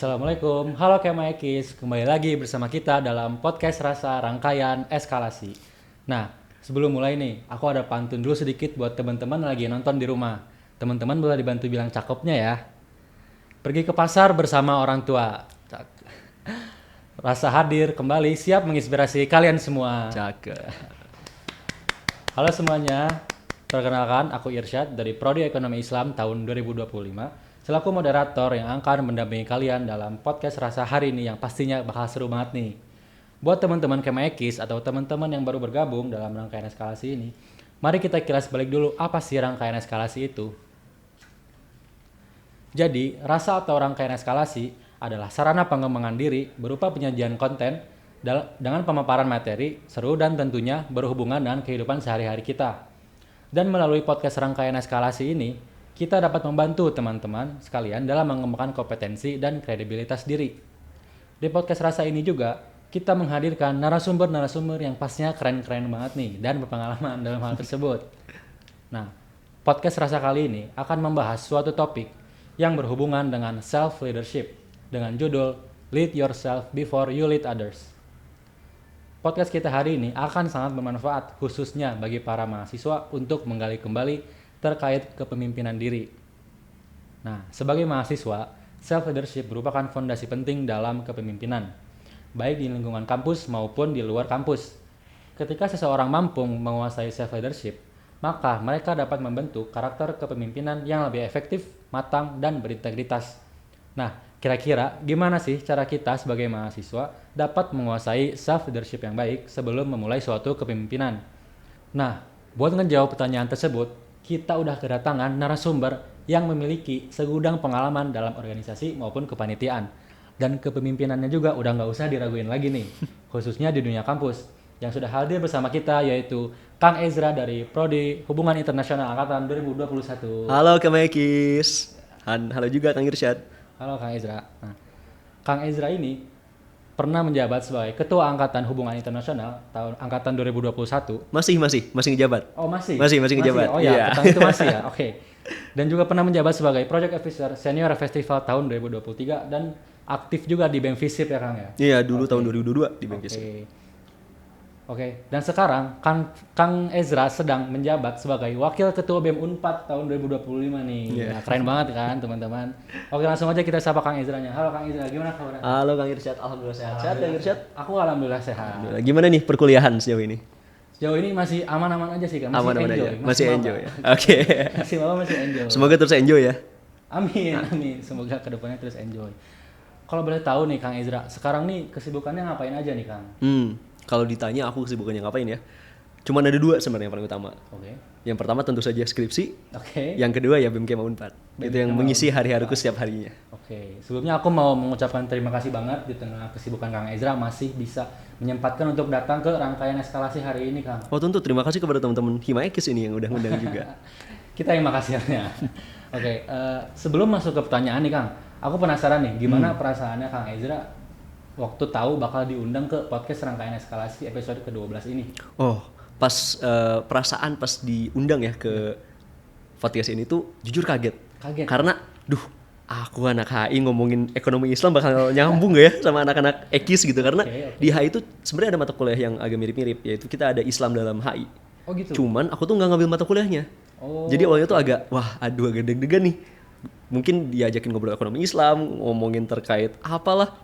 Assalamualaikum, halo Kemaekis, kembali lagi bersama kita dalam podcast Rasa Rangkaian Eskalasi. Nah, sebelum mulai nih, aku ada pantun dulu sedikit buat teman-teman lagi nonton di rumah. Teman-teman boleh dibantu bilang cakepnya ya. Pergi ke pasar bersama orang tua. Rasa hadir kembali, siap menginspirasi kalian semua. Cakep. Halo semuanya, perkenalkan aku Irsyad dari Prodi Ekonomi Islam tahun 2025 selaku moderator yang akan mendampingi kalian dalam podcast Rasa hari ini yang pastinya bakal seru banget nih. Buat teman-teman Kemaekis atau teman-teman yang baru bergabung dalam rangkaian eskalasi ini, mari kita kilas balik dulu apa sih rangkaian eskalasi itu. Jadi, rasa atau rangkaian eskalasi adalah sarana pengembangan diri berupa penyajian konten dengan pemaparan materi, seru dan tentunya berhubungan dengan kehidupan sehari-hari kita. Dan melalui podcast rangkaian eskalasi ini, kita dapat membantu teman-teman sekalian dalam mengembangkan kompetensi dan kredibilitas diri. Di podcast rasa ini juga, kita menghadirkan narasumber-narasumber yang pastinya keren-keren banget nih dan berpengalaman dalam hal tersebut. Nah, podcast rasa kali ini akan membahas suatu topik yang berhubungan dengan self-leadership dengan judul Lead Yourself Before You Lead Others. Podcast kita hari ini akan sangat bermanfaat khususnya bagi para mahasiswa untuk menggali kembali terkait kepemimpinan diri. Nah, sebagai mahasiswa, self-leadership merupakan fondasi penting dalam kepemimpinan, baik di lingkungan kampus maupun di luar kampus. Ketika seseorang mampu menguasai self-leadership, maka mereka dapat membentuk karakter kepemimpinan yang lebih efektif, matang, dan berintegritas. Nah, kira-kira gimana sih cara kita sebagai mahasiswa dapat menguasai self-leadership yang baik sebelum memulai suatu kepemimpinan? Nah, buat ngejawab pertanyaan tersebut, kita udah kedatangan narasumber yang memiliki segudang pengalaman dalam organisasi maupun kepanitiaan. Dan kepemimpinannya juga udah nggak usah diraguin lagi nih, khususnya di dunia kampus. Yang sudah hadir bersama kita yaitu Kang Ezra dari Prodi Hubungan Internasional Angkatan 2021. Halo Kemaekis. Halo juga Kang Irsyad. Halo Kang Ezra. Nah, Kang Ezra ini pernah menjabat sebagai Ketua Angkatan Hubungan Internasional tahun angkatan 2021. Masih ngejabat. Oh, masih. Masih ngejabat. Oh ya, tentang itu masih ya. Oke. Dan juga pernah menjabat sebagai Project Officer Senior Festival tahun 2023 dan aktif juga di BEM FISIP ya Kang ya. Iya, dulu tahun 2022 di BEM FISIP. Oke, dan sekarang Kang Ezra sedang menjabat sebagai Wakil Ketua BEM Unpad tahun 2025 nih. Yeah. Nah, keren banget kan teman-teman. Oke, langsung aja kita sapa Kang Ezranya. Halo Kang Ezra, gimana kabarnya? Halo Kang Irsyad, alhamdulillah sehat. Sehat Kang Irsyad? Aku alhamdulillah sehat. Alhamdulillah. Gimana nih perkuliahan sejauh ini? Sejauh ini masih aman-aman aja sih Kang. Aman-aman aja. Masih enjoy ya. Oke. Masih enjoy. Semoga terus enjoy ya. Amin. Semoga kedepannya terus enjoy. Kalau boleh tahu nih Kang Ezra, sekarang nih kesibukannya ngapain aja nih Kang? Kalau ditanya aku kesibukannya ngapain ya? Cuman ada dua sebenarnya yang paling utama. Oke. Yang pertama tentu saja skripsi. Oke. Yang kedua ya BEM Kema Unpad. Itu yang mengisi hari-hariku setiap harinya. Oke. Sebelumnya aku mau mengucapkan terima kasih banget di tengah kesibukan Kang Ezra masih bisa menyempatkan untuk datang ke rangkaian eskalasi hari ini Kang. Oh tentu terima kasih kepada teman-teman Himaekis ini yang udah ngundang juga. Kita yang makasihnya. Oke. Sebelum masuk ke pertanyaan nih Kang, aku penasaran nih gimana perasaannya Kang Ezra waktu tahu bakal diundang ke podcast rangkaian eskalasi episode ke-12 ini. Oh, pas perasaan pas diundang ya ke podcast ini tuh jujur kaget. Karena aku anak HI ngomongin ekonomi Islam bakal nyambung gak ya sama anak-anak Ekis gitu. Karena di HI itu sebenarnya ada mata kuliah yang agak mirip-mirip, yaitu kita ada Islam dalam HI. Oh gitu. Cuman aku tuh nggak ngambil mata kuliahnya. Jadi awalnya tuh agak agak deg-degan nih. Mungkin diajakin ngobrol ekonomi Islam, ngomongin terkait apalah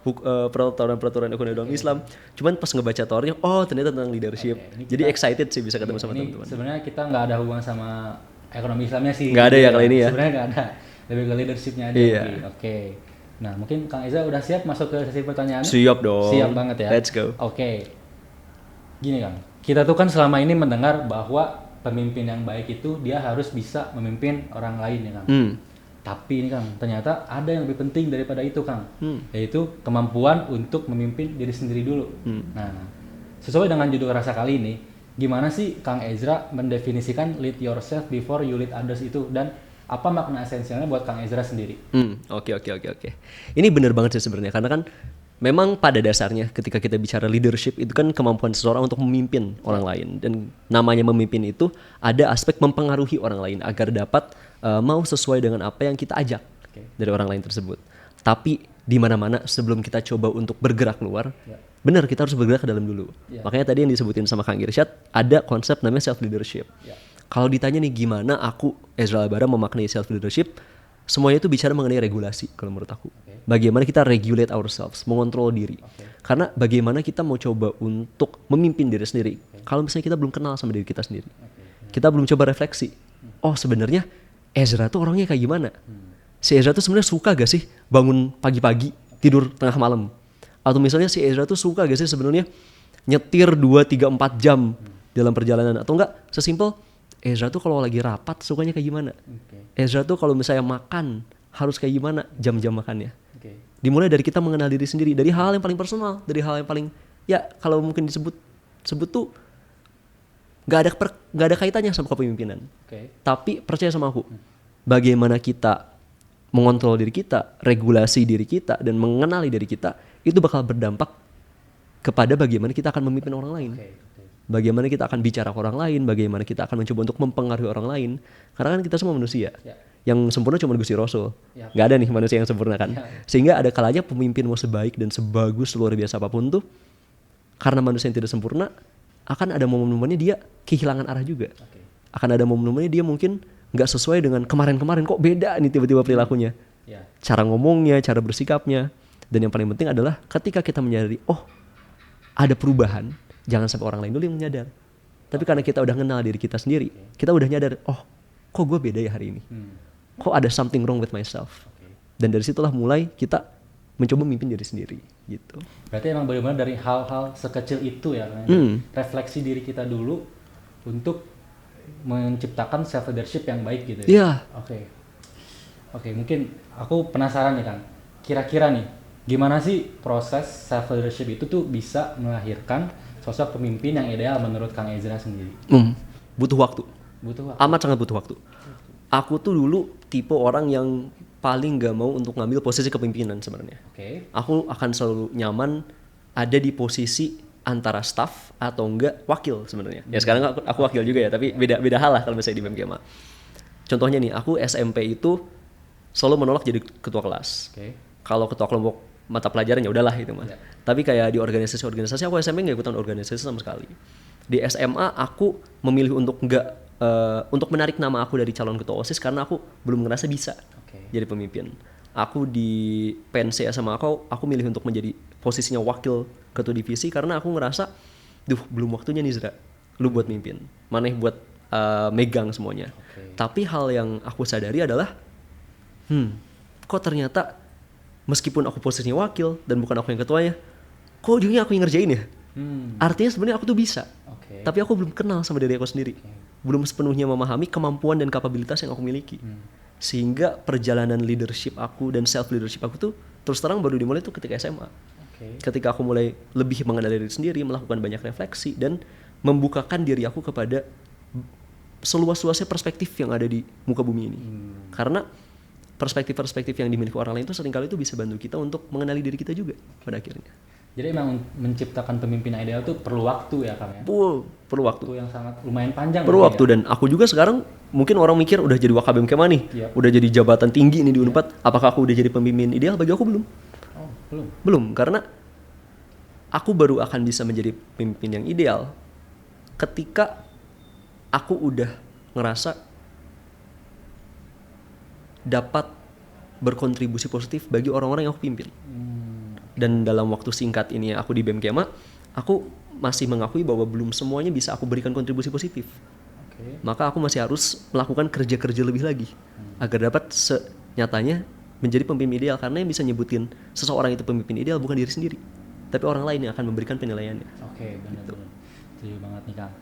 peraturan-peraturan ekonomi dalam Islam. Cuman pas ngebaca teorinya, ternyata tentang leadership. Jadi excited sih bisa ketemu sama teman-teman. Sebenarnya kita nggak ada hubungan sama ekonomi Islamnya sih. Nggak ada ya kali ini ya. Sebenarnya nggak ada, lebih ke leadershipnya aja. Iya. Oke. Nah mungkin Kang Ezra udah siap masuk ke sesi pertanyaan? Siap dong. Siap banget ya. Let's go. Oke. Gini Kang, kita tuh kan selama ini mendengar bahwa pemimpin yang baik itu dia harus bisa memimpin orang lain ya Kang. Tapi ini Kang, ternyata ada yang lebih penting daripada itu Kang, yaitu kemampuan untuk memimpin diri sendiri dulu. Nah, sesuai dengan judul rasa kali ini, gimana sih Kang Ezra mendefinisikan lead yourself before you lead others itu, dan apa makna esensialnya buat Kang Ezra sendiri? Oke. Ini benar banget sih sebenarnya, karena kan memang pada dasarnya ketika kita bicara leadership itu kan kemampuan seseorang untuk memimpin orang lain, dan namanya memimpin itu ada aspek mempengaruhi orang lain agar dapat mau sesuai dengan apa yang kita ajak dari orang lain tersebut. Tapi di mana-mana sebelum kita coba untuk bergerak keluar. Benar, kita harus bergerak ke dalam dulu. Makanya tadi yang disebutin sama Kang Irsyad, ada konsep namanya self leadership. Kalau ditanya nih gimana aku Ezra Labara memaknai self leadership, semuanya itu bicara mengenai regulasi kalau menurut aku. Bagaimana kita regulate ourselves, mengontrol diri. Karena bagaimana kita mau coba untuk memimpin diri sendiri. Kalau misalnya kita belum kenal sama diri kita sendiri. Kita belum coba refleksi. Oh sebenarnya Ezra tuh orangnya kayak gimana? Si Ezra tuh sebenarnya suka gak sih bangun pagi-pagi, tidur tengah malam? Atau misalnya si Ezra tuh suka gak sih sebenarnya nyetir 2, 3, 4 jam dalam perjalanan? Atau enggak sesimpel Ezra tuh kalau lagi rapat sukanya kayak gimana? Ezra tuh kalau misalnya makan harus kayak gimana jam-jam makannya? Dimulai dari kita mengenal diri sendiri, dari hal yang paling personal, dari hal yang paling ya kalau mungkin disebut tuh nggak ada kaitannya sama kepemimpinan. Tapi percaya sama aku, bagaimana kita mengontrol diri kita, regulasi diri kita, dan mengenali diri kita, itu bakal berdampak kepada bagaimana kita akan memimpin orang lain. Bagaimana kita akan bicara ke orang lain, bagaimana kita akan mencoba untuk mempengaruhi orang lain. Karena kan kita semua manusia. Yang sempurna cuma Gusti Rasul. Gak ada nih manusia yang sempurna kan. Sehingga ada kalanya pemimpin mau sebaik dan sebagus luar biasa apapun tuh, karena manusia yang tidak sempurna, akan ada momen-momennya dia kehilangan arah juga. Akan ada momen-momennya dia mungkin gak sesuai dengan kemarin-kemarin, kok beda nih tiba-tiba perilakunya. Cara ngomongnya, cara bersikapnya. Dan yang paling penting adalah ketika kita menyadari, oh ada perubahan, jangan sampai orang lain dulu yang menyadar. Tapi karena kita udah kenal diri kita sendiri, kita udah nyadar, oh kok gue beda ya hari ini. Kok ada something wrong with myself. Dan dari situlah mulai kita mencoba memimpin diri sendiri gitu. Berarti emang benar-benar dari hal-hal sekecil itu ya, refleksi diri kita dulu untuk menciptakan self leadership yang baik gitu ya. Oke, mungkin aku penasaran nih Kang. Kira-kira nih, gimana sih proses self leadership itu tuh bisa melahirkan sosok pemimpin yang ideal menurut Kang Ezra sendiri? Butuh waktu. Amat sangat butuh waktu. Aku tuh dulu tipe orang yang paling gak mau untuk ngambil posisi kepemimpinan sebenarnya. Aku akan selalu nyaman ada di posisi antara staff atau enggak wakil sebenarnya. Ya sekarang aku wakil juga ya, tapi beda hal lah kalau misalnya di BMGMA. Contohnya nih, aku SMP itu selalu menolak jadi ketua kelas. Kalau ketua kelompok mata pelajaran ya udahlah itu mah. Tapi kayak di organisasi aku SMP nggak ikutan organisasi sama sekali. Di SMA aku memilih untuk untuk menarik nama aku dari calon ketua OSIS karena aku belum ngerasa bisa jadi pemimpin. Aku di PNC sama aku milih untuk menjadi posisinya wakil ketua divisi karena aku ngerasa, belum waktunya nih Zra, lu buat mimpin, maneh buat megang semuanya. Tapi hal yang aku sadari adalah, kok ternyata meskipun aku posisinya wakil dan bukan aku yang ketuanya, kok ujungnya aku yang ngerjain ya? Artinya sebenarnya aku tuh bisa, tapi aku belum kenal sama diri aku sendiri, belum sepenuhnya memahami kemampuan dan kapabilitas yang aku miliki. Sehingga perjalanan leadership aku dan self leadership aku tuh terus terang baru dimulai tuh ketika SMA. Ketika aku mulai lebih mengenal diri sendiri, melakukan banyak refleksi dan membukakan diri aku kepada seluas-luasnya perspektif yang ada di muka bumi ini. Karena perspektif-perspektif yang dimiliki orang lain itu seringkali itu bisa bantu kita untuk mengenali diri kita juga pada akhirnya. Jadi emang menciptakan pemimpin ideal tuh perlu waktu ya Kang ya? Perlu waktu yang sangat lumayan panjang. Perlu waktu ya? Dan aku juga sekarang mungkin orang mikir udah jadi Wakabemkema nih, udah jadi jabatan tinggi nih di Unpad, apakah aku udah jadi pemimpin ideal? Bagi aku belum. Belum, karena aku baru akan bisa menjadi pemimpin yang ideal ketika aku udah ngerasa dapat berkontribusi positif bagi orang-orang yang aku pimpin. Dan dalam waktu singkat ini aku di BMGMA, aku masih mengakui bahwa belum semuanya bisa aku berikan kontribusi positif. Maka aku masih harus melakukan kerja-kerja lebih lagi agar dapat senyatanya menjadi pemimpin ideal. Karena yang bisa nyebutin seseorang itu pemimpin ideal bukan diri sendiri, tapi orang lain yang akan memberikan penilaiannya. Benar. Setuju banget nih Kang.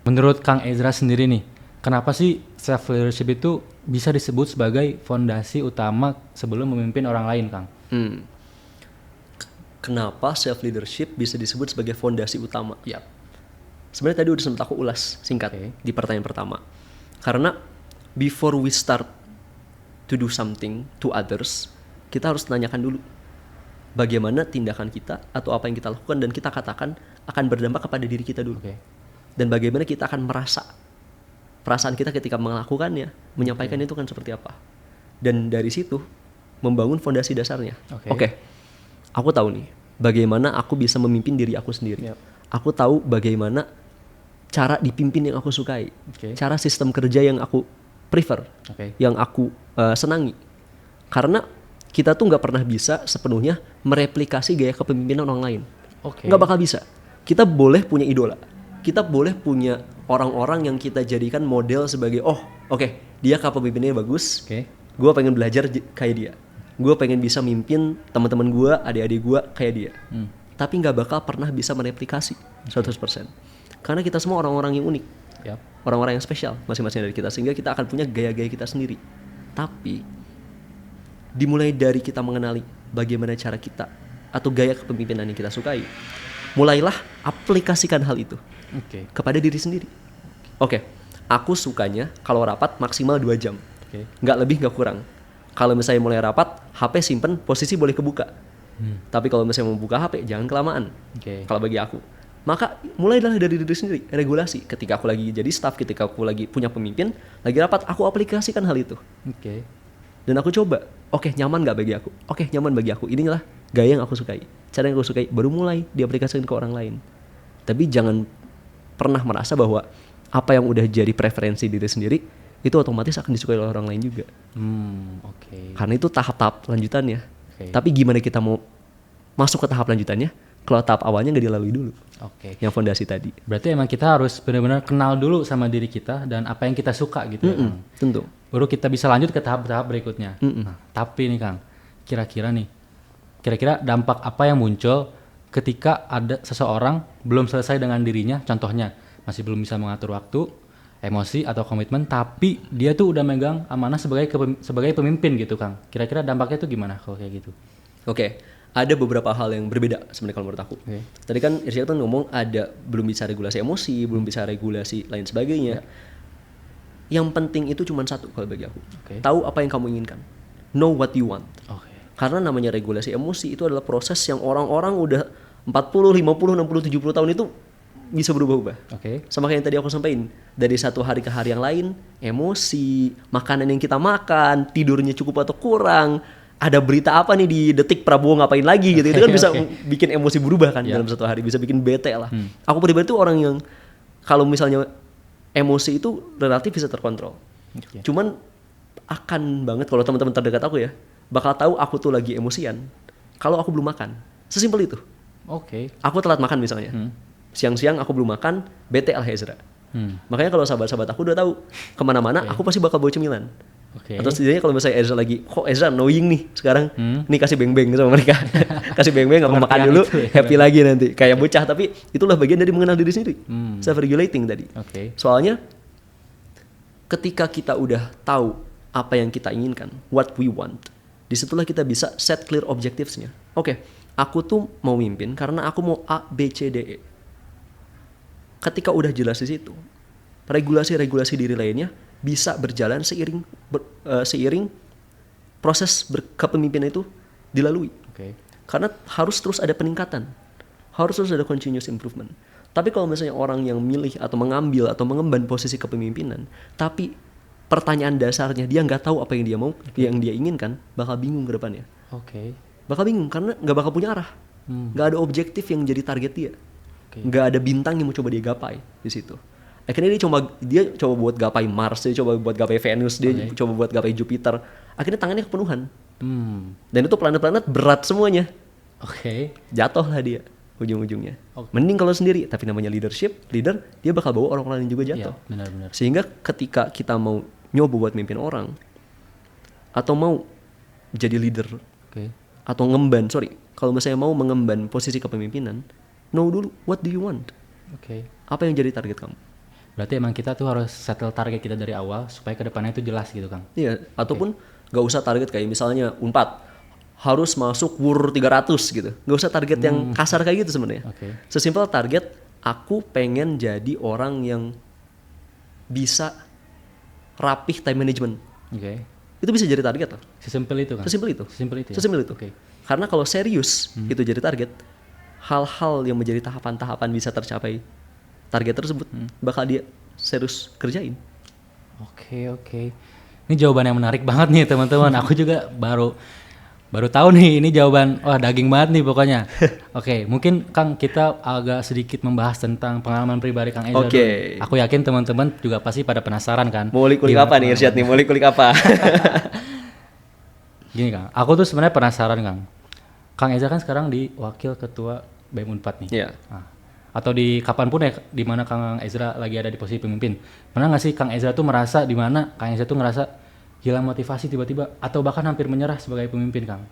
Menurut Kang Ezra sendiri nih, kenapa sih self leadership itu bisa disebut sebagai fondasi utama sebelum memimpin orang lain, Kang? Kenapa self leadership bisa disebut sebagai fondasi utama? Sebenarnya tadi udah sempat aku ulas singkat di pertanyaan pertama. Karena before we start to do something to others, kita harus tanyakan dulu bagaimana tindakan kita atau apa yang kita lakukan dan kita katakan akan berdampak kepada diri kita dulu. Dan bagaimana kita akan merasa perasaan kita ketika melakukannya, menyampaikan itu kan seperti apa. Dan dari situ membangun fondasi dasarnya. Oke. Oke, aku tahu nih bagaimana aku bisa memimpin diri aku sendiri. Yap. Aku tahu bagaimana cara dipimpin yang aku sukai, Oke. cara sistem kerja yang aku prefer, Oke. yang aku senangi. Karena kita tuh nggak pernah bisa sepenuhnya mereplikasi gaya kepemimpinan orang lain. Oke. Nggak bakal bisa. Kita boleh punya idola. Kita boleh punya orang-orang yang kita jadikan model sebagai oke, dia kepemimpinannya bagus. Oke. Gue pengen belajar kayak dia. Gue pengen bisa mimpin teman-teman gue, adik-adik gue kayak dia. Tapi nggak bakal pernah bisa mereplikasi 100%. Karena kita semua orang-orang yang unik. Yap. Orang-orang yang spesial masing-masing dari kita. Sehingga kita akan punya gaya-gaya kita sendiri. Tapi dimulai dari kita mengenali bagaimana cara kita atau gaya kepemimpinan yang kita sukai, mulailah aplikasikan hal itu Oke. kepada diri sendiri. Oke, aku sukanya kalau rapat maksimal 2 jam, Oke. nggak lebih nggak kurang. Kalau misalnya mulai rapat, HP simpen, posisi boleh kebuka. Tapi kalau misalnya mau buka HP, jangan kelamaan. Oke. Kalau bagi aku, maka mulailah dari diri sendiri, regulasi. Ketika aku lagi jadi staff, ketika aku lagi punya pemimpin, lagi rapat, aku aplikasikan hal itu. Oke. Dan aku coba, oke, nyaman gak bagi aku? Oke, nyaman bagi aku. Inilah gaya yang aku sukai. Cara yang aku sukai, baru mulai diaplikasikan ke orang lain. Tapi jangan pernah merasa bahwa apa yang udah jadi preferensi diri sendiri, itu otomatis akan disukai oleh orang lain juga. Oke. Karena itu tahap-tahap lanjutannya. Oke. Tapi gimana kita mau masuk ke tahap lanjutannya, kalau tahap awalnya nggak dilalui dulu. Oke. Yang fondasi tadi. Berarti emang kita harus benar-benar kenal dulu sama diri kita dan apa yang kita suka gitu ya, Kang. Tentu. Baru kita bisa lanjut ke tahap-tahap berikutnya. Nah, tapi nih Kang, kira-kira dampak apa yang muncul ketika ada seseorang belum selesai dengan dirinya, contohnya masih belum bisa mengatur waktu, emosi atau komitmen, tapi dia tuh udah megang amanah sebagai pemimpin gitu Kang. Kira-kira dampaknya tuh gimana kalau kayak gitu? Oke, ada beberapa hal yang berbeda sebenarnya kalau menurut aku. Oke. Tadi kan Irsyad tuh ngomong ada belum bisa regulasi emosi, belum bisa regulasi lain sebagainya. Yang penting itu cuma satu kalau bagi aku. Oke. Tahu apa yang kamu inginkan. Know what you want. Oke. Karena namanya regulasi emosi itu adalah proses yang orang-orang udah 40, 50, 60, 70 tahun itu bisa berubah-ubah. Oke. Sama kayak yang tadi aku sampaikan, dari satu hari ke hari yang lain, emosi, makanan yang kita makan, tidurnya cukup atau kurang, ada berita apa nih di detik Prabowo ngapain lagi gitu, itu kan bisa bikin emosi berubah kan dalam satu hari, bisa bikin bete lah. Aku pribadi tuh orang yang kalau misalnya emosi itu relatif bisa terkontrol. Oke. Cuman akan banget kalau teman-teman terdekat aku ya, bakal tahu aku tuh lagi emosian kalau aku belum makan. Sesimpel itu. Oke. Aku telat makan misalnya. Siang-siang aku belum makan, bete lah Ezra. Makanya kalau sahabat-sahabat aku udah tahu kemana-mana aku pasti bakal bawa cemilan. Oke. Atau setidaknya kalau misalnya Ezra lagi, kok Ezra annoying nih sekarang, nih kasih beng-beng sama mereka. Kasih beng-beng, aku makan dulu, Pengertian itu ya, happy lagi nanti. Kayak bocah, tapi itulah bagian dari mengenal diri sendiri. Self-regulating tadi. Oke. Soalnya ketika kita udah tahu apa yang kita inginkan, what we want, disitulah kita bisa set clear objectives-nya. Oke, aku tuh mau mimpin karena aku mau A, B, C, D, E. Ketika udah jelas di situ, regulasi-regulasi diri lainnya bisa berjalan seiring proses kepemimpinan itu dilalui. Oke. Karena harus terus ada peningkatan, harus terus ada continuous improvement. Tapi kalau misalnya orang yang milih atau mengambil atau mengemban posisi kepemimpinan, tapi pertanyaan dasarnya dia nggak tahu apa yang dia mau, yang dia inginkan, bakal bingung ke depannya. Oke. Bakal bingung karena nggak bakal punya arah, nggak ada objektif yang jadi target dia, Oke. nggak ada bintang yang mau coba dia gapai di situ. Akhirnya dia coba buat gapai Mars, dia coba buat gapai Venus, dia coba buat gapai Jupiter. Akhirnya tangannya kepenuhan. Dan itu planet-planet berat semuanya. Oke. Jatuhlah dia ujung-ujungnya. Oke. Mending kalau sendiri, tapi namanya leader, dia bakal bawa orang lain juga jatuh. Iya, benar-benar. Sehingga ketika kita mau nyoba buat mimpin orang, atau mau jadi leader, Oke. atau kalau misalnya mau mengemban posisi kepemimpinan, know dulu what do you want? Oke. Apa yang jadi target kamu? Berarti emang kita tuh harus settle target kita dari awal supaya kedepannya itu jelas gitu Kang. Iya, ataupun gak usah target kayak misalnya Unpad harus masuk WUR 300 gitu. Gak usah target yang kasar kayak gitu sebenarnya. Oke. Sesimpel target aku pengen jadi orang yang bisa rapih time management. Oke. Itu bisa jadi target loh. Sesimpel itu Kang. Sesimpel itu. Sesimpel itu. Ya? Sesimpel itu. Oke. Karena kalau serius itu jadi target, hal-hal yang menjadi tahapan-tahapan bisa tercapai target tersebut bakal dia serius kerjain. Oke. Ini jawaban yang menarik banget nih teman-teman. Aku juga baru Baru tahu nih, ini jawaban wah daging banget nih pokoknya. Oke, mungkin Kang kita agak sedikit membahas tentang pengalaman pribadi Kang Ezra dulu. Aku yakin teman-teman juga pasti pada penasaran kan. Mau kulik apa nih Irsyad nih? Mau kulik apa? Gini Kang, aku tuh sebenarnya penasaran Kang. Kang Ezra kan sekarang di Wakil Ketua BEM Unpad nih. Iya. Nah, atau di kapanpun ya, di mana Kang Ezra lagi ada di posisi pemimpin. Pernah nggak sih Kang Ezra tuh merasa di mana Kang Ezra tuh ngerasa hilang motivasi tiba-tiba atau bahkan hampir menyerah sebagai pemimpin Kang?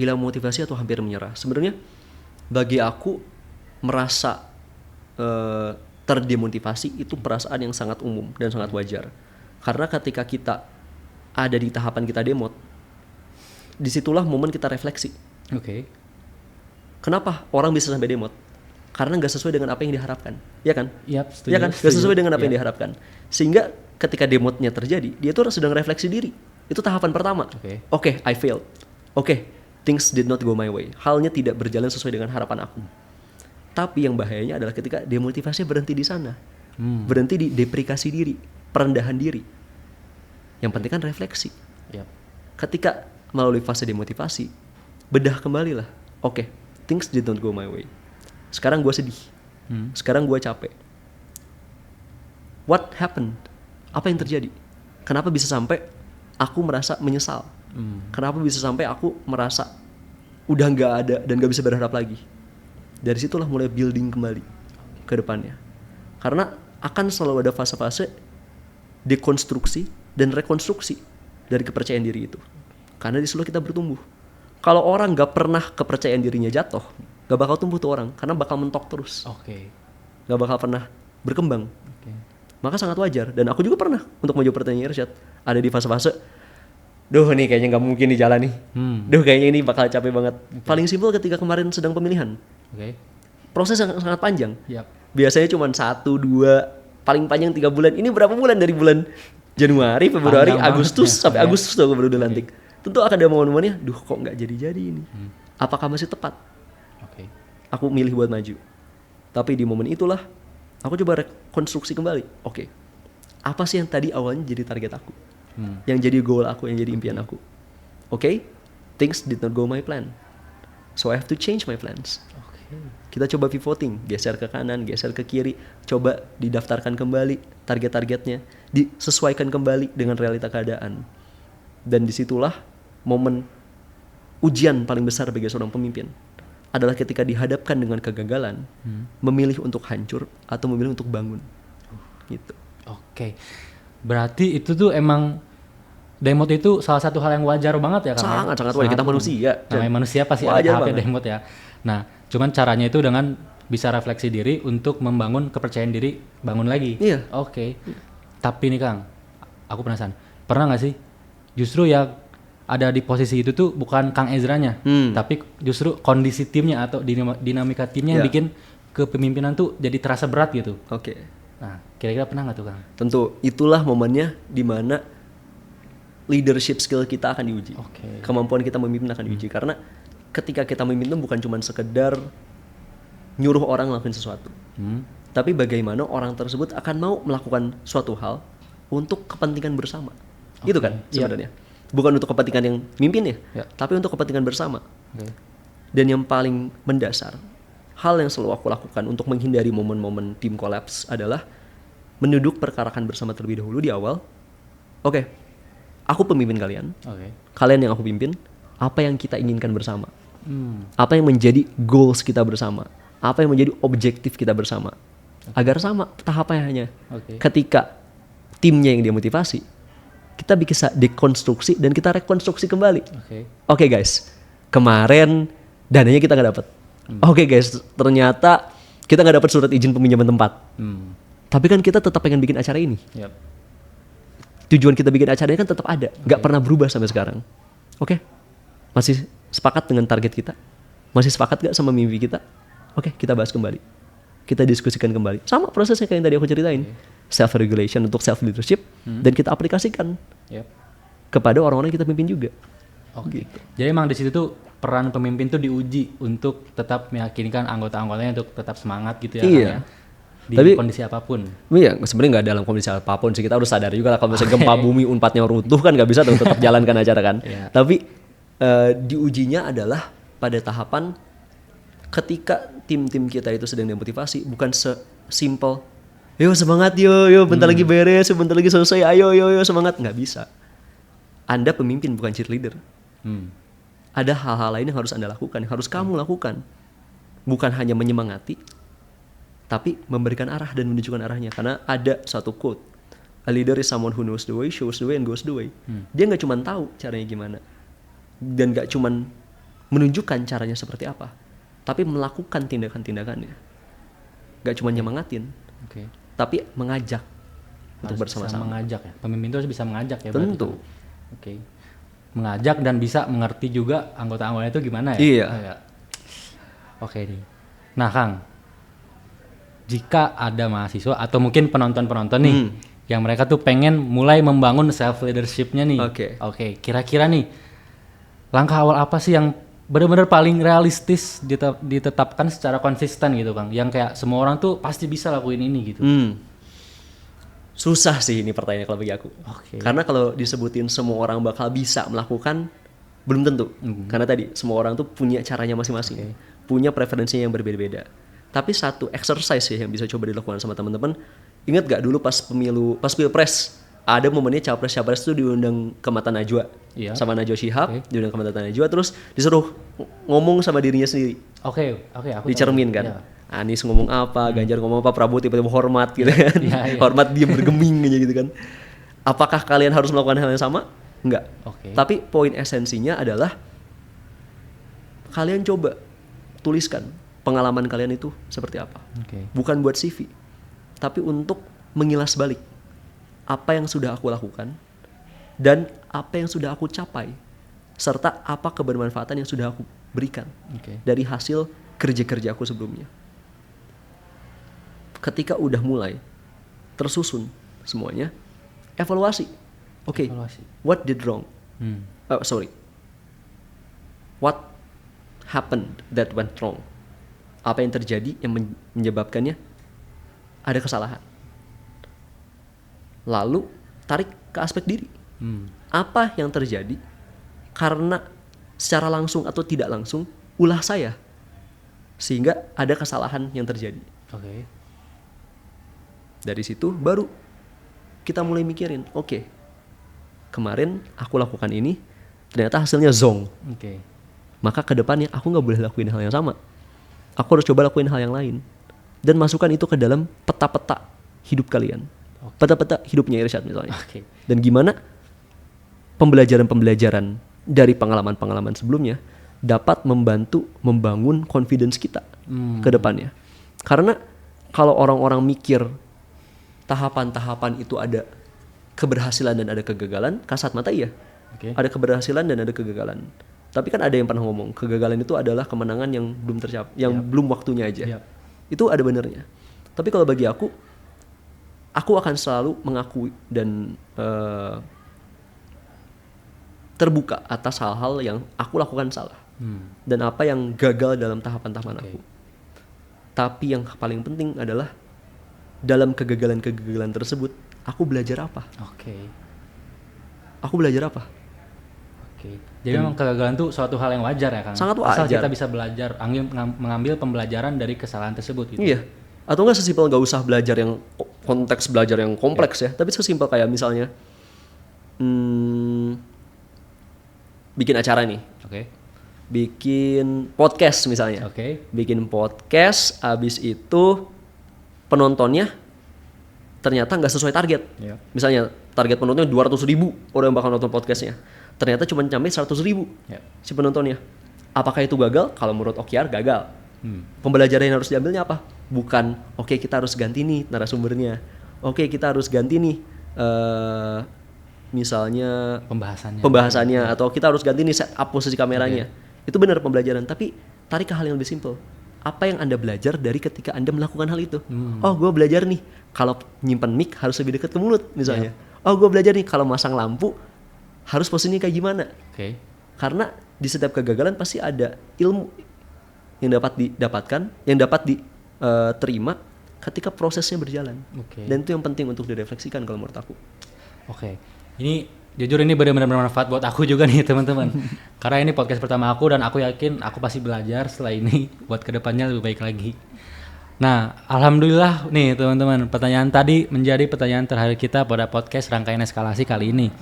Hilang motivasi atau hampir menyerah. Sebenarnya bagi aku merasa terdemotivasi itu perasaan yang sangat umum dan sangat wajar. Karena ketika kita ada di tahapan kita demot, disitulah momen kita refleksi. Oke. Kenapa orang bisa sampai demot? Karena nggak sesuai dengan apa yang diharapkan, ya kan? Yap, setuju. Ya kan? Nggak sesuai dengan apa yang diharapkan. Sehingga ketika demotnya terjadi, dia tuh sedang refleksi diri. Itu tahapan pertama. Oke, I failed. Oke, things did not go my way. Halnya tidak berjalan sesuai dengan harapan aku. Tapi yang bahayanya adalah ketika demotivasi berhenti di sana. Berhenti di deprekasi diri, perendahan diri. Yang penting kan refleksi. Yap. Ketika melalui fase demotivasi, bedah kembali lah. Oke, things did not go my way. Sekarang gue sedih. Sekarang gue capek. What happened? Apa yang terjadi? Kenapa bisa sampai aku merasa menyesal? Kenapa bisa sampai aku merasa udah nggak ada dan nggak bisa berharap lagi? Dari situlah mulai building kembali ke depannya. Karena akan selalu ada fase-fase dekonstruksi dan rekonstruksi dari kepercayaan diri itu. Karena di situ kita bertumbuh. Kalau orang nggak pernah kepercayaan dirinya jatuh, nggak bakal tumbuh tuh orang, karena bakal mentok terus. Nggak bakal pernah berkembang. Maka sangat wajar, dan aku juga pernah untuk menjawab pertanyaan Irsyad, ada di fase-fase duh nih kayaknya nggak mungkin di jalan nih, duh kayaknya ini bakal capek banget. Paling simpel ketika kemarin sedang pemilihan, proses yang sangat panjang. Biasanya cuma 1, 2, paling panjang 3 bulan. Ini berapa bulan dari bulan Januari, Februari, Agustus sampai Agustus tuh aku baru dilantik. Tentu akan ada momen-momennya, duh kok nggak jadi ini, apakah masih tepat? Aku milih buat maju. Tapi di momen itulah aku coba rekonstruksi kembali. Oke, apa sih yang tadi awalnya jadi target aku, yang jadi goal aku, yang jadi impian aku? Oke, things did not go my plan, so I have to change my plans. Kita coba pivoting, geser ke kanan, geser ke kiri, coba didaftarkan kembali target-targetnya, disesuaikan kembali dengan realita keadaan. Dan disitulah momen ujian paling besar bagi seorang pemimpin adalah ketika dihadapkan dengan kegagalan, memilih untuk hancur atau memilih untuk bangun. Gitu. Berarti itu tuh emang demot itu salah satu hal yang wajar banget ya Kang? Sangat wajar, kita manusia. Namanya manusia pasti ada tahapnya demot ya. Nah, cuman caranya itu dengan bisa refleksi diri untuk membangun kepercayaan diri, bangun lagi. Tapi nih Kang, aku penasaran, pernah nggak sih justru yang ada di posisi itu tuh bukan Kang Ezranya, tapi justru kondisi timnya atau dinamika timnya yang bikin kepemimpinan tuh jadi terasa berat gitu. Nah, kira-kira pernah nggak tuh Kang? Tentu, itulah momennya di mana leadership skill kita akan diuji. Kemampuan kita memimpin akan diuji. Karena ketika kita memimpin itu bukan cuma sekedar nyuruh orang ngelakuin sesuatu, tapi bagaimana orang tersebut akan mau melakukan suatu hal untuk kepentingan bersama. Gitu kan sebenarnya. Bukan untuk kepentingan yang mimpin ya, tapi untuk kepentingan bersama. Dan yang paling mendasar, hal yang selalu aku lakukan untuk menghindari momen-momen tim collapse adalah menduduk perkarakan bersama terlebih dahulu di awal. Aku pemimpin kalian. Kalian yang aku pimpin, apa yang kita inginkan bersama? Apa yang menjadi goals kita bersama? Apa yang menjadi objektif kita bersama? Agar sama tahapannya. Ketika timnya yang demotivasi, kita bisa dekonstruksi dan kita rekonstruksi kembali. Oke guys, kemarin dananya kita nggak dapat. Oke guys, ternyata kita nggak dapat surat izin peminjaman tempat. Tapi kan kita tetap pengen bikin acara ini. Tujuan kita bikin acara ini kan tetap ada, nggak pernah berubah sampai sekarang. Masih sepakat dengan target kita? Masih sepakat nggak sama mimpi kita? Kita bahas kembali. Kita diskusikan kembali. Sama prosesnya kayak yang tadi aku ceritain. Self-regulation untuk self-leadership, dan kita aplikasikan kepada orang-orang yang kita pimpin juga. Gitu. Jadi emang di situ tuh peran pemimpin tuh diuji untuk tetap meyakinkan anggota-anggotanya untuk tetap semangat gitu ya. Tapi kondisi apapun. iya, sebenarnya nggak dalam kondisi apapun sih, kita harus sadar juga lah kalau misalnya gempa bumi unpadnya runtuh kan nggak bisa tuh tetap jalankan acara kan. Iya. Tapi diujinya adalah pada tahapan ketika tim-tim kita itu sedang demotivasi, bukan sesimpel yo semangat yo bentar lagi beres, bentar lagi selesai, ayo semangat, nggak bisa. Anda pemimpin bukan cheerleader. Ada hal-hal lain yang harus Anda lakukan, yang harus kamu lakukan. Bukan hanya menyemangati, tapi memberikan arah dan menunjukkan arahnya. Karena ada satu quote, a leader is someone who knows the way, shows the way, and goes the way. Dia nggak cuma tahu caranya gimana, dan nggak cuma menunjukkan caranya seperti apa, tapi melakukan tindakan-tindakannya. Nggak cuma nyemangatin, tapi mengajak untuk bersama-sama. Mengajak ya, pemimpin itu harus bisa mengajak ya. Tentu. Mengajak dan bisa mengerti juga anggota-anggotanya itu gimana ya. Iya. Oke nih. Nah Kang, jika ada mahasiswa atau mungkin penonton-penonton nih yang mereka tuh pengen mulai membangun self leadership-nya nih. Oke, kira-kira nih langkah awal apa sih yang benar-benar paling realistis ditetapkan secara konsisten gitu Kang, yang kayak semua orang tuh pasti bisa lakuin ini gitu. Susah sih ini pertanyaannya kalau bagi aku. Karena kalau disebutin semua orang bakal bisa melakukan, belum tentu. Karena tadi semua orang tuh punya caranya masing-masing, punya preferensinya yang berbeda-beda. Tapi satu exercise ya yang bisa coba dilakukan sama teman-teman. Ingat gak dulu pas pilpres ada momennya capres itu diundang ke Mata Najwa sama Najwa Shihab, diundang ke Mata Najwa, terus disuruh ngomong sama dirinya sendiri. Aku dicermin kan. Yeah. Anies ngomong apa, Ganjar ngomong apa, Prabowo tiba-tiba hormat gitu kan. Hormat dia bergeming aja gitu kan. Apakah kalian harus melakukan hal yang sama? Enggak. Tapi poin esensinya adalah kalian coba tuliskan pengalaman kalian itu seperti apa. Bukan buat CV, tapi untuk mengilas balik apa yang sudah aku lakukan dan apa yang sudah aku capai, serta apa kebermanfaatan yang sudah aku berikan dari hasil kerja-kerja aku sebelumnya. Ketika udah mulai tersusun semuanya, evaluasi. What did wrong? What happened that went wrong? Apa yang terjadi yang menyebabkannya ada kesalahan? Lalu tarik ke aspek diri. Apa yang terjadi karena secara langsung atau tidak langsung ulah saya sehingga ada kesalahan yang terjadi. Dari situ baru kita mulai mikirin, kemarin aku lakukan ini ternyata hasilnya zong. Maka ke depannya aku gak boleh lakuin hal yang sama. Aku harus coba lakuin hal yang lain. Dan masukkan itu ke dalam peta-peta hidup kalian. Peta-peta hidupnya Irsyad misalnya. Dan gimana pembelajaran-pembelajaran dari pengalaman-pengalaman sebelumnya dapat membantu membangun confidence kita ke depannya. Karena kalau orang-orang mikir tahapan-tahapan itu ada keberhasilan dan ada kegagalan, kasat mata iya. Ada keberhasilan dan ada kegagalan. Tapi kan ada yang pernah ngomong, kegagalan itu adalah kemenangan yang belum tercapai, yang belum waktunya aja. Itu ada benernya. Tapi kalau bagi aku akan selalu mengakui dan terbuka atas hal-hal yang aku lakukan salah. Dan apa yang gagal dalam tahapan-tahapan aku. Tapi yang paling penting adalah dalam kegagalan-kegagalan tersebut aku belajar apa? Aku belajar apa? Jadi memang kegagalan itu suatu hal yang wajar ya Kang. Sangat wajar. Asal kita bisa belajar, mengambil pembelajaran dari kesalahan tersebut gitu. Iya. Atau enggak sesimpel enggak usah belajar yang konteks belajar yang kompleks ya, tapi sesimpel kayak misalnya bikin acara nih. Bikin podcast misalnya. Bikin podcast, abis itu penontonnya ternyata nggak sesuai target. Misalnya target penontonnya 200.000 orang yang bakal nonton podcastnya. Ternyata cuma sampai 100.000 si penontonnya. Apakah itu gagal? Kalau menurut Okyar gagal. Pembelajaran yang harus diambilnya apa? Bukan kita harus ganti nih narasumbernya. Kita harus ganti nih misalnya pembahasannya atau kita harus ganti nih setup posisi kameranya. Itu benar pembelajaran, tapi tarik ke hal yang lebih simpel. Apa yang Anda belajar dari ketika Anda melakukan hal itu? Gue belajar nih kalau nyimpan mic harus lebih dekat ke mulut misalnya. Gue belajar nih kalau masang lampu harus posisinya kayak gimana. Karena di setiap kegagalan pasti ada ilmu yang dapat didapatkan, yang dapat diterima ketika prosesnya berjalan. Dan itu yang penting untuk direfleksikan kalau menurut aku. Ini jujur ini benar-benar bermanfaat buat aku juga nih teman-teman. Karena ini podcast pertama aku dan aku yakin aku pasti belajar setelah ini buat kedepannya lebih baik lagi. Nah, alhamdulillah nih teman-teman, pertanyaan tadi menjadi pertanyaan terakhir kita pada podcast rangkaian eskalasi kali ini.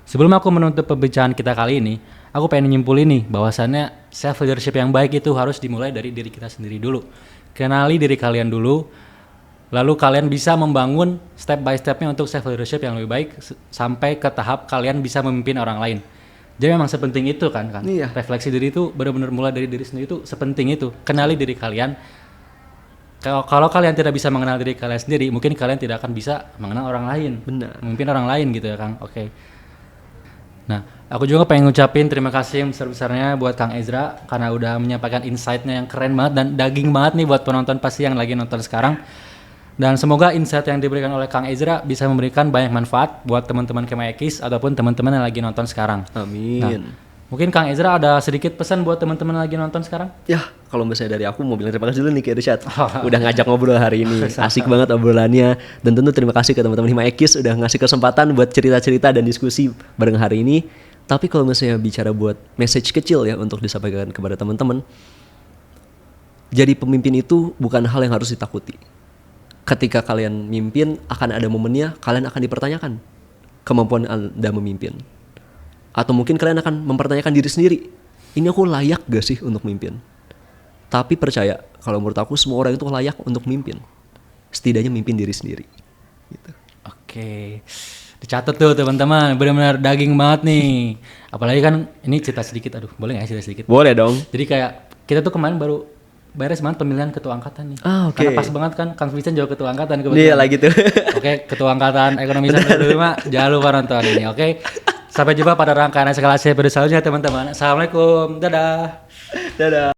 Sebelum aku menutup pembicaraan kita kali ini, aku pengen nyimpulin nih bahwasannya self leadership yang baik itu harus dimulai dari diri kita sendiri dulu. Kenali diri kalian dulu, lalu kalian bisa membangun step by stepnya untuk self leadership yang lebih baik sampai ke tahap kalian bisa memimpin orang lain. Jadi memang sepenting itu kan. Iya. Refleksi diri itu benar-benar mulai dari diri sendiri itu sepenting itu. Kenali diri kalian. Kalau kalian tidak bisa mengenal diri kalian sendiri, mungkin kalian tidak akan bisa mengenal orang lain. Benar. Memimpin orang lain gitu ya Kang. Nah, aku juga pengen ngucapin terima kasih yang besar-besarnya buat Kang Ezra karena udah menyampaikan insight-nya yang keren banget dan daging banget nih buat penonton pasti yang lagi nonton sekarang. Dan semoga insight yang diberikan oleh Kang Ezra bisa memberikan banyak manfaat buat teman-teman Kemayakis ataupun teman-teman yang lagi nonton sekarang. Amin. Nah, mungkin Kang Ezra ada sedikit pesan buat teman-teman yang lagi nonton sekarang? Ya, kalau misalnya dari aku mau bilang terima kasih dulu nih ke Irsyad. Udah ngajak ngobrol hari ini. Asik banget obrolannya. Dan tentu terima kasih ke teman-teman Himayakis udah ngasih kesempatan buat cerita-cerita dan diskusi bareng hari ini. Tapi kalau misalnya bicara buat message kecil ya untuk disampaikan kepada teman-teman, jadi pemimpin itu bukan hal yang harus ditakuti. Ketika kalian mimpin, akan ada momennya kalian akan dipertanyakan kemampuan Anda memimpin. Atau mungkin kalian akan mempertanyakan diri sendiri, ini aku layak gak sih untuk mimpin? Tapi percaya, kalau menurut aku semua orang itu layak untuk mimpin. Setidaknya mimpin diri sendiri. Gitu. Oke. Dicatat tuh teman-teman, benar-benar daging banget nih. Apalagi kan ini cerita sedikit, aduh boleh gak cerita sedikit? Boleh dong. Jadi kayak kita tuh kemarin baru beres banget pemilihan ketua angkatan nih. Oke. Karena pas banget kan Kang Vincent juga ketua angkatan kebetulan. Iya lagi tuh. Oke, ketua angkatan ekonomi 125, jangan lupa nonton ini, oke? Sampai jumpa pada rangkaian eskalasi episode selanjutnya teman-teman. Assalamualaikum, dadah. Dadah.